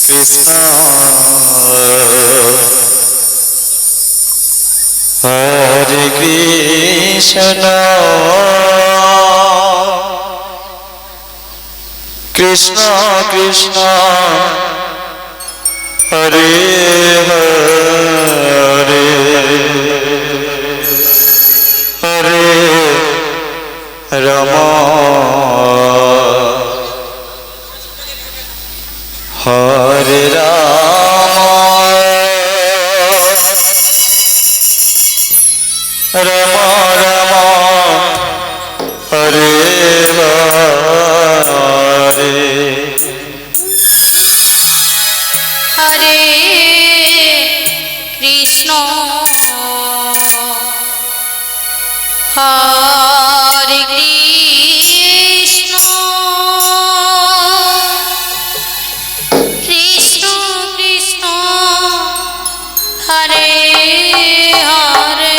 কৃষ্ণ হরে কৃষ্ণ কৃষ্ণ কৃষ্ণ হরে হরে হরে রাম হরে রাম রাম রাম হরে হরে হরে কৃষ্ণ হরে কৃষ্ণ কৃষ্ণ কৃষ্ণ হরে হরে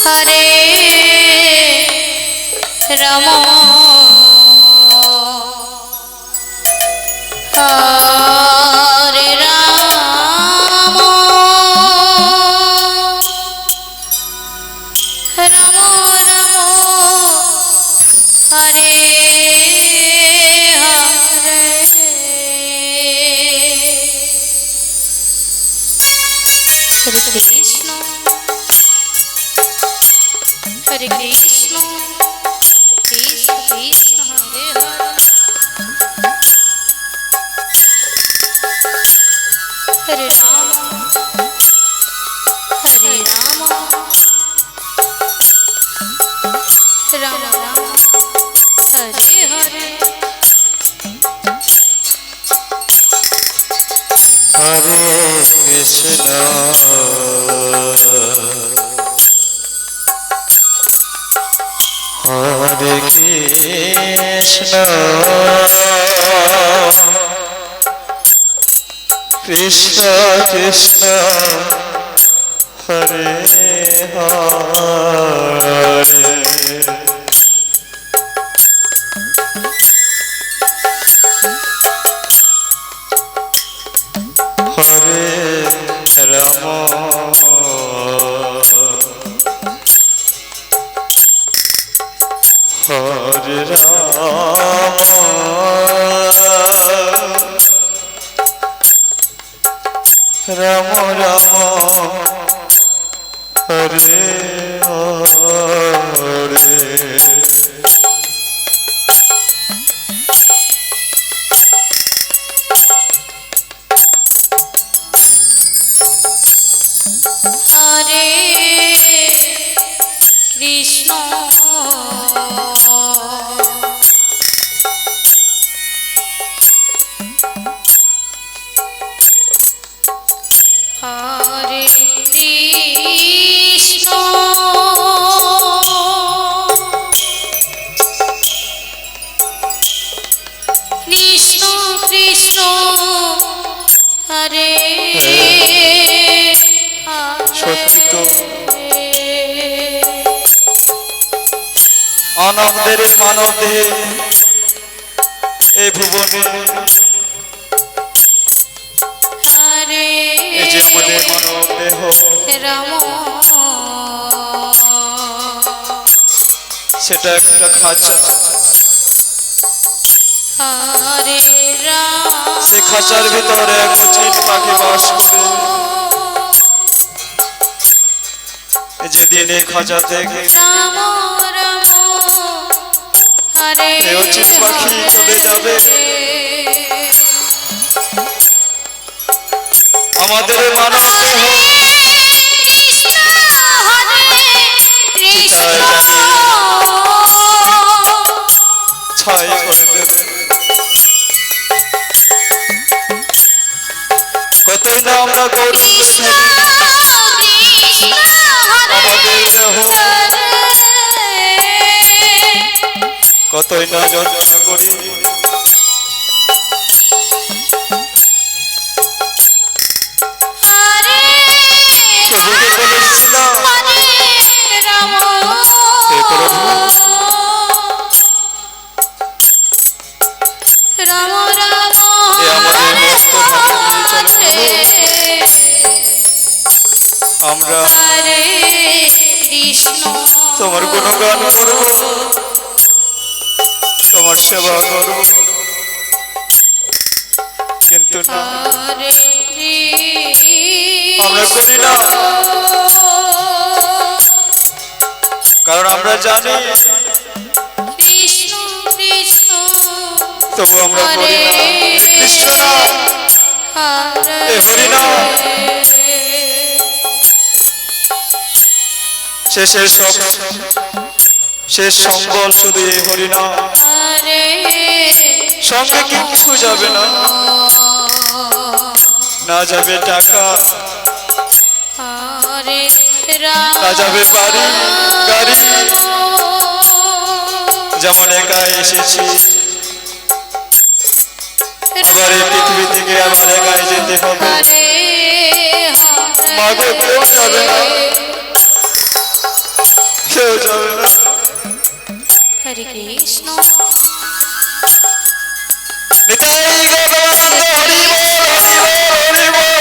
হরে রাম হরে রাম রাম রাম হরে হরে হরে কৃষ্ণ হরে কৃষ্ণ কৃষ্ণ কৃষ্ণ হরে হরে हरे राम राम राम हरे हरे हरे कृष्ण हरे कृष्ण कृष्ण कृष्ण हरे हरे हरे राम हरे राम राम राम हरे हरे हरे कृष्ण हरे कृष्ण कृष्ण कृष्ण हरे সত্যি তো অনবদের মানব দেহে এই ভুবনে हरे এই যে মনে মানব দেহ राम সেটা একটা খাঁচা हरे राम সে খাঁচার ভিতরে এক চিল পাখি বাস করে যেদিন এই খাঁচা থেকে राम राम हरे এই চিল পাখি চলে যাবে আমাদের মানব দেহ कृष्ण हरे कृष्ण ছাই করে দেবে কতই না আমরা গৌরব খেলি আমাদের দেহ কতই না যন্ত্রণা করি প্রভুকে বলেছিলাম হে প্রভু আমরা হরে কৃষ্ণ তোমার গুণগান করব, তোমার সেবা করব, কিন্তু না, হরে আমরা করি না। কারণ আমরা জানি কৃষ্ণ কৃষ্ণ তবু আমরা করি হরে না। কৃষ্ণ না, এ হরি না, শেষ সম্বল শুধু এই হরি না, হরে সঙ্গে কিচ্ছু যাবে না, না যাবে টাকা, হরে রাম না যাবে বাড়ি গাড়ি, যেমন একা এসেছি আবার এই পৃথিবী থেকে আবার একাই যেতে হবে। হরে মাগো কেউ যাবে না, কেউ যাবে না। হরে কৃষ্ণ নিতাই গৌরাঙ্গ হরি বল, হরি বল, হরি বল।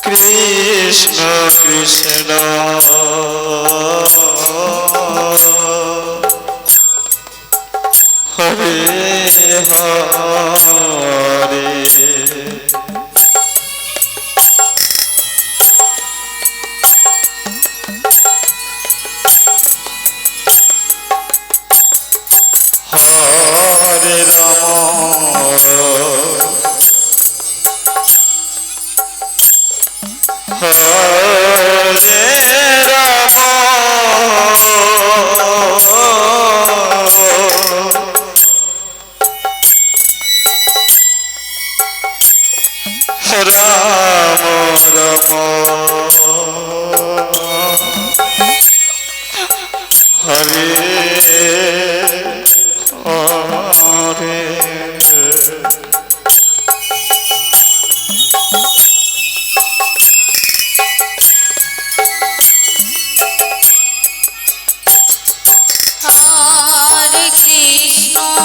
কৃষ্ণ কৃষ্ণ হরে হরে হরে রাম হরে রাম রাম রাম হরে হরে হরে কৃষ্ণ হরে কৃষ্ণ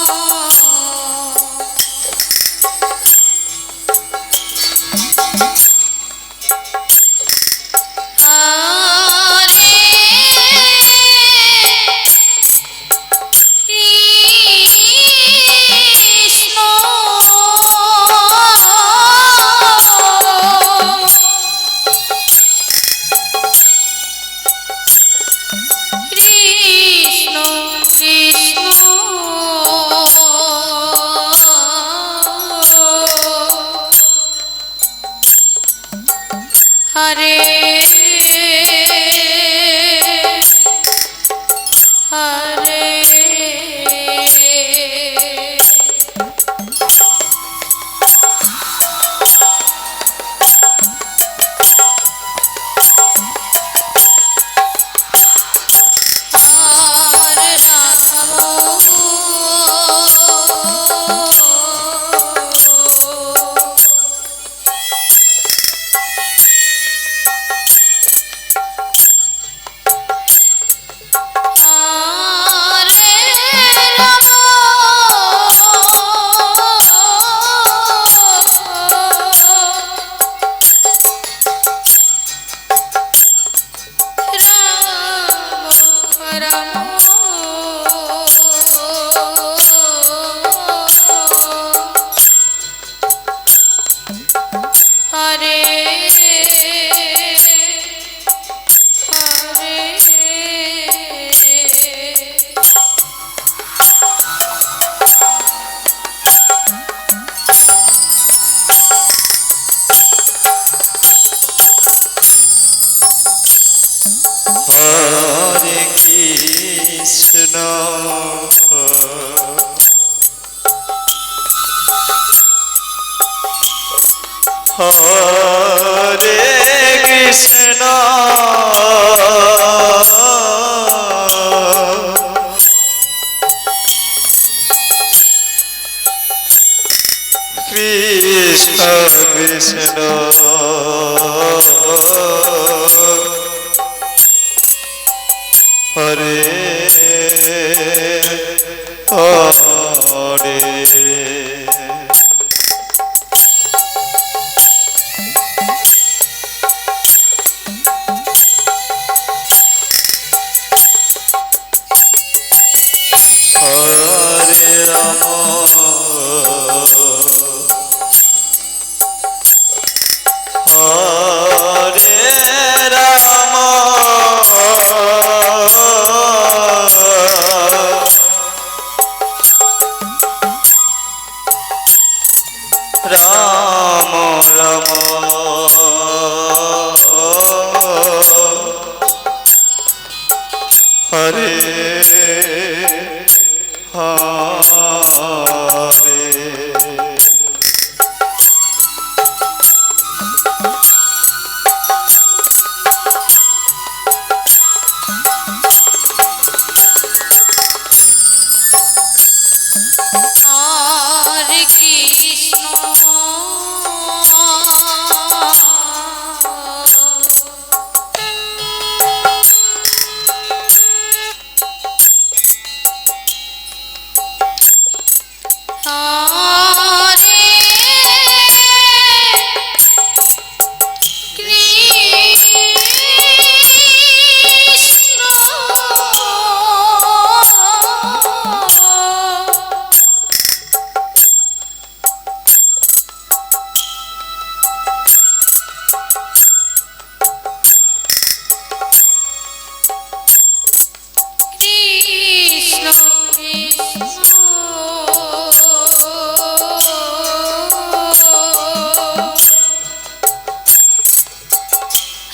কৃষ্ণ কৃষ্ণ হরে হরে হরে হরে কৃষ্ণ হরে কৃষ্ণ কৃষ্ণ কৃষ্ণ হরে হরে হরে রাম হরে রাম রাম রাম হরে হরে হরে কৃষ্ণ হরে কৃষ্ণ কৃষ্ণ কৃষ্ণ হরে হরে হরে রাম হরে রাম রাম রাম হরে হরে হরে কৃষ্ণ হরে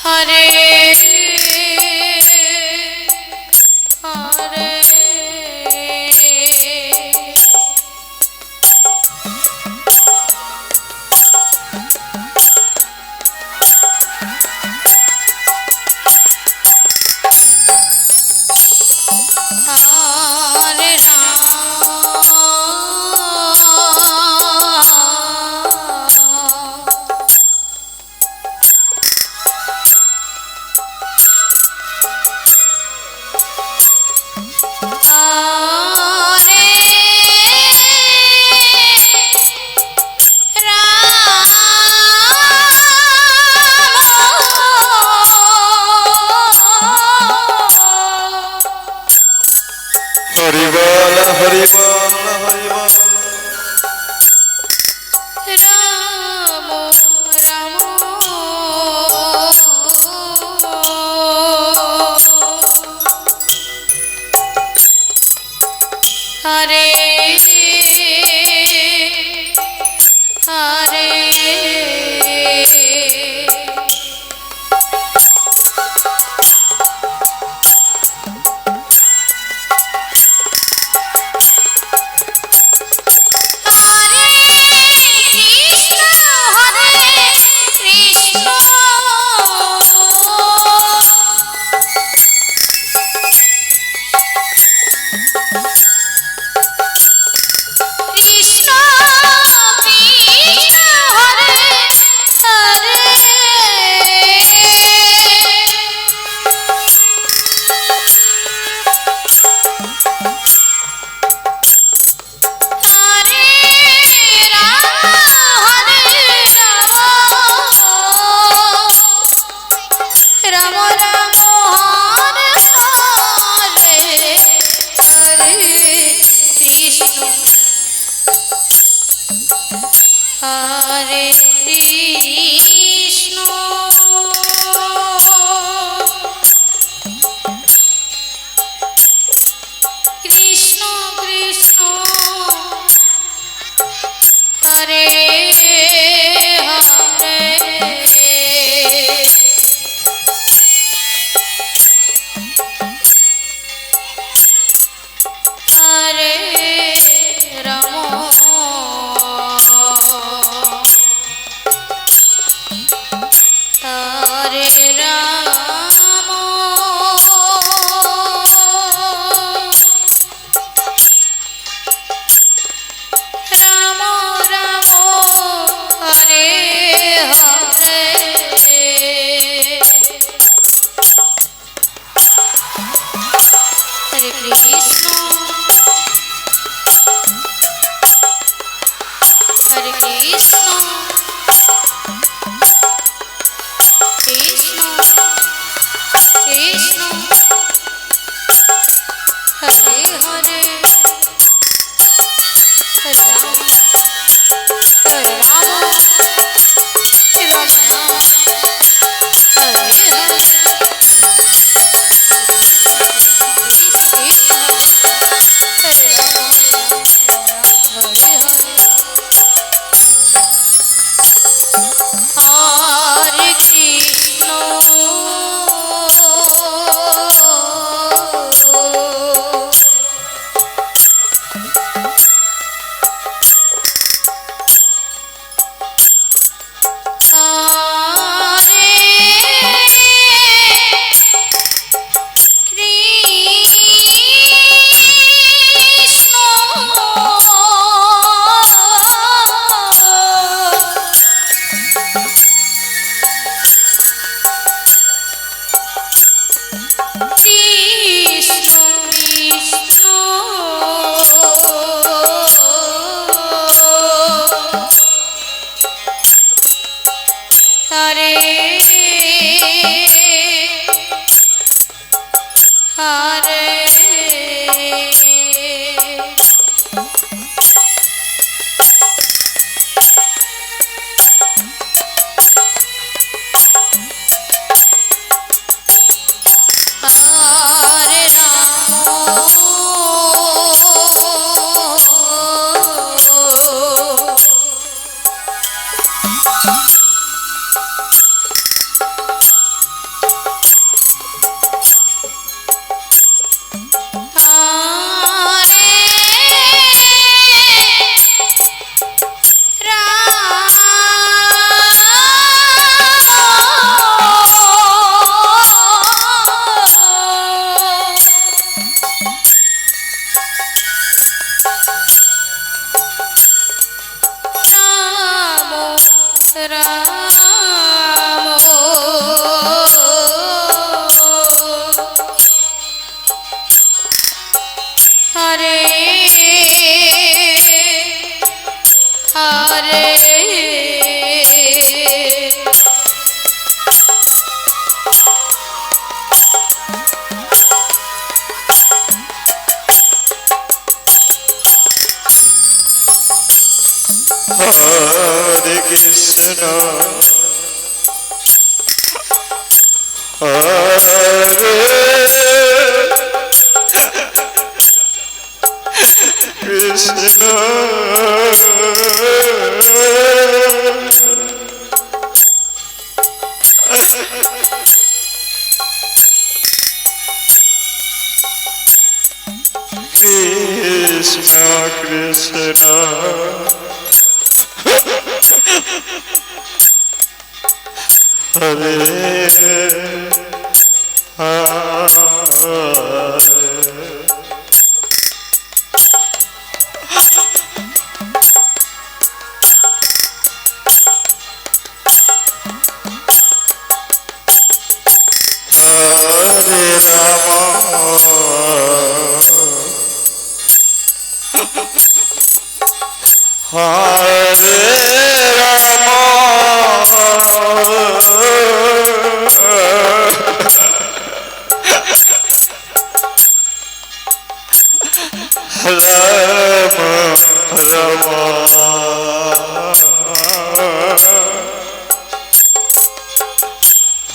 হরে হরে হরি বল হরি বল হরি বল রাম রাম হরে হরে হরে কৃষ্ণ হরে রাম রাম রাম হরে হরে হরে কৃষ্ণ হরে কৃষ্ণ কৃষ্ণ কৃষ্ণ হরে হরে হরে রাম হরে রাম রাম রাম হরে হরে কৃষ্ণ হরে Ram Hare Hare Hare Krishna Hare Hare Hare Ram Hare Hare Hare Krishna, Hare Krishna, Krishna Krishna, Hare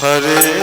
Hare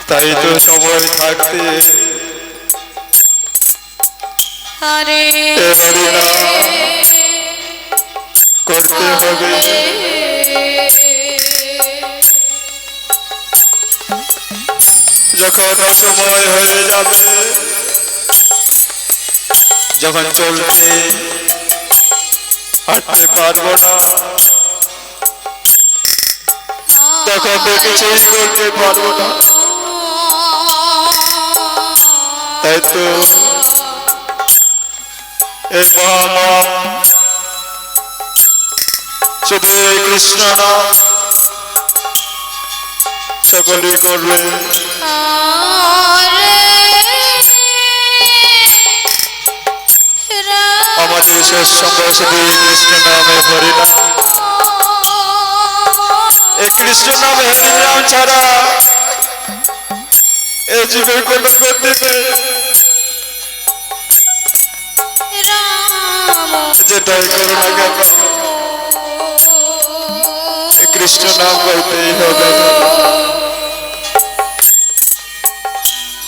তাই তো সময় থাকতে হরে এ হরিনাম করতে হবে। যখন সময় হয়ে যাবে, যখন চলতে হাঁটতে পারবো না, তখন তো কিছুই করতে পারবো না। তাই তো এই মহানাম, শুধু এই কৃষ্ণ নাম সকলেই করবে। আমাদের শেষ সম্ভব শুধু এই কৃষ্ণ নামে হরিনাম। এই কৃষ্ণ নামে হরিনাম ছাড়া এই জীবের কোনো গতি নেই। যেটাই করো না কেন এই কৃষ্ণ নাম করতেই হবে।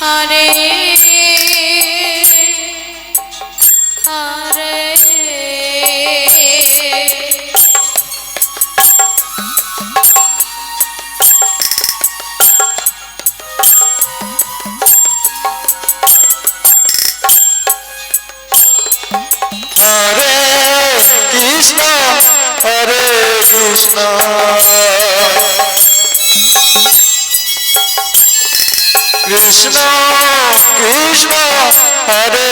হরে হরে হরে কৃষ্ণ হরে কৃষ্ণ কৃষ্ণ কৃষ্ণ হরে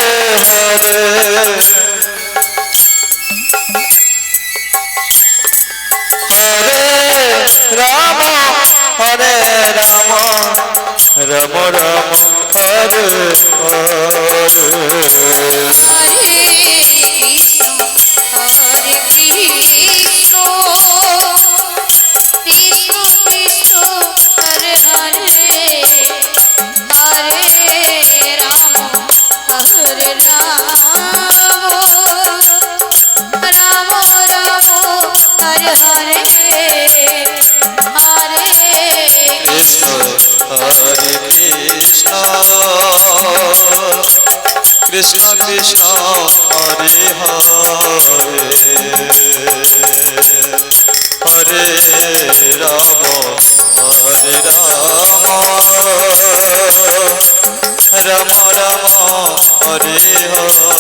হরে হরে রাম হরে রাম রাম রাম হরে কৃষ্ণ কৃষ্ণ হরে হরে হরে রাম হরে রাম রাম রাম হরে হরে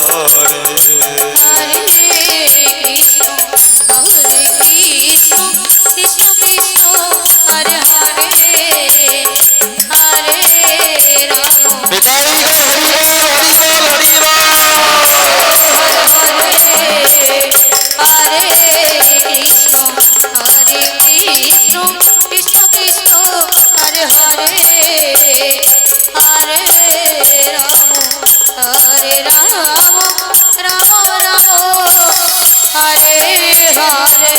Hare Hare